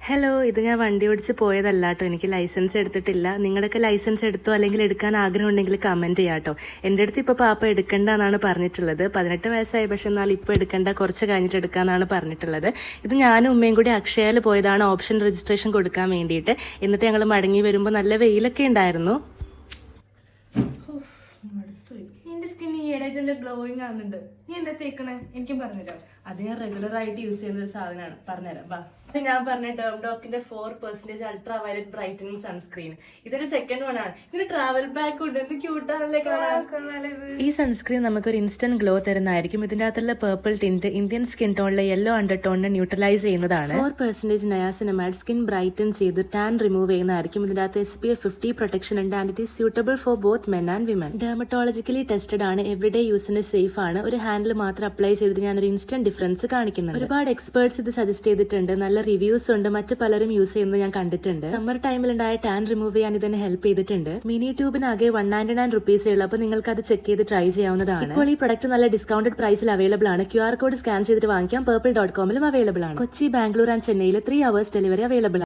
Hello, ഇത് ഞാൻ വണ്ടി ഓടിച്ച് പോയതല്ല കേട്ടോ. എനിക്ക് ലൈസൻസ് എടുത്തിട്ടില്ല. നിങ്ങളൊക്കെ ലൈസൻസ് എടുത്തോ അല്ലെങ്കിൽ എടുക്കാൻ ആഗ്രഹം ഉണ്ടെങ്കിൽ കമന്റ് ചെയ്യാം കേട്ടോ. എൻ്റെ അടുത്ത് ഇപ്പോൾ പാപ്പ എടുക്കണ്ട എന്നാണ് പറഞ്ഞിട്ടുള്ളത്. 18 വയസ്സായി, പക്ഷെ എന്നാൽ ഇപ്പോൾ എടുക്കണ്ട, കുറച്ച് കഴിഞ്ഞിട്ട് എടുക്കാന്നാണ് പറഞ്ഞിട്ടുള്ളത്. ഇത് ഞാനും ഉമ്മയും കൂടി അക്ഷയയിൽ പോയതാണ് ഓപ്ഷൻ രജിസ്ട്രേഷൻ കൊടുക്കാൻ വേണ്ടിയിട്ട്. എന്നിട്ട് ഞങ്ങൾ മടങ്ങി വരുമ്പോൾ നല്ല വെയിലൊക്കെ ഉണ്ടായിരുന്നു. നിന്റെ സ്കിൻ ഈ ഇടയിൽ ഗ്ലോയിങ് ആവുന്നുണ്ട്. നീ എന്താ തേക്കണേ? എനിക്കും പറഞ്ഞുതരാം. അത് ഞാൻ റെഗുലർ ആയിട്ട് യൂസ് ചെയ്യുന്ന ഒരു സാധനമാണ്. പറഞ്ഞുതരാം വാ. ഞാൻ പറഞ്ഞ ഡെർമഡോക്കിന്റെ 4% അൾട്രാ വയലറ്റ് ബ്രൈറ്റനിങ് സൺസ്ക്രീൻ. ഇതൊരു സെക്കൻഡ് വൺ ആണ്. ഇതിന് ട്രാവൽ ബാക്ക് ഉണ്ട്. എന്ത് ക്യൂട്ടാണല്ലേ കാണാൻ. ഈ സൺസ്ക്രീൻ നമുക്കൊരു ഇൻസ്റ്റന്റ് ഗ്ലോ തരുന്നതായിരിക്കും. ഇതിന്റെ അകത്തുള്ള പേർപ്പിൾ ടിന്റ് ഇന്ത്യൻ സ്കിൻ ടോണിലെ യെല്ലോ അണ്ടർ ടോണിനെ ന്യൂട്രലൈസ് ചെയ്യുന്നതാണ്. 4% നയാസിനമൈഡ് സ്കിൻ ബ്രൈറ്റൻ ചെയ്ത് ടാൻ റിമൂവ് ചെയ്യുന്നതായിരിക്കും. ഇതിന്റെ അകത്ത് SPF 50 പ്രൊട്ടക്ഷൻ ഉണ്ട് and it is suitable for both men and women. Dermatologically tested ആണ്, എവറിഡേ യൂസിന് സേഫ് ആണ്. ഒരു ഹാൻഡിൽ മാത്രം അപ്ലൈ ചെയ്തിട്ട് ഞാനൊരു ഇൻസ്റ്റന്റ് ഡിഫറൻസ് കാണിക്കുന്നുണ്ട്. ഒരുപാട് എക്സ്പേർട്സ് ഇത് സജസ്റ്റ് ചെയ്തിട്ടുണ്ട്. നല്ല റിവ്യൂസ് ഉണ്ട്. മറ്റു പലരും യൂസ് ചെയ്യുന്നത് ഞാൻ കണ്ടിട്ടുണ്ട്. സമ്മർ ടൈമിലുണ്ടായ ടാൻ റിമൂവ് ചെയ്യാൻ ഇതിനെ ഹെൽപ്പ് ചെയ്തിട്ടുണ്ട്. മിനി ട്യൂബിനാകെ 199 റുപ്പീസേ ഉള്ളൂ. അപ്പോൾ നിങ്ങൾക്ക് അത് ചെക്ക് ചെയ്ത് ട്രൈ ചെയ്യാവുന്നതാണ്. ഇപ്പോൾ ഈ പ്രൊഡക്റ്റ് നല്ല ഡിസ്കൗണ്ടഡ് പ്രൈസിൽ അവൈലബിൾ ആണ്. QR കോഡ് സ്കാൻ ചെയ്തിട്ട് വാങ്ങിക്കാം. purple.com-ലും അവൈലബിൾ ആണ്. കൊച്ചി, ബാംഗ്ലൂർ ആൻഡ് ചെന്നൈയിൽ 3 hours ഡെലിവറി അവൈലബിൾ ആണ്.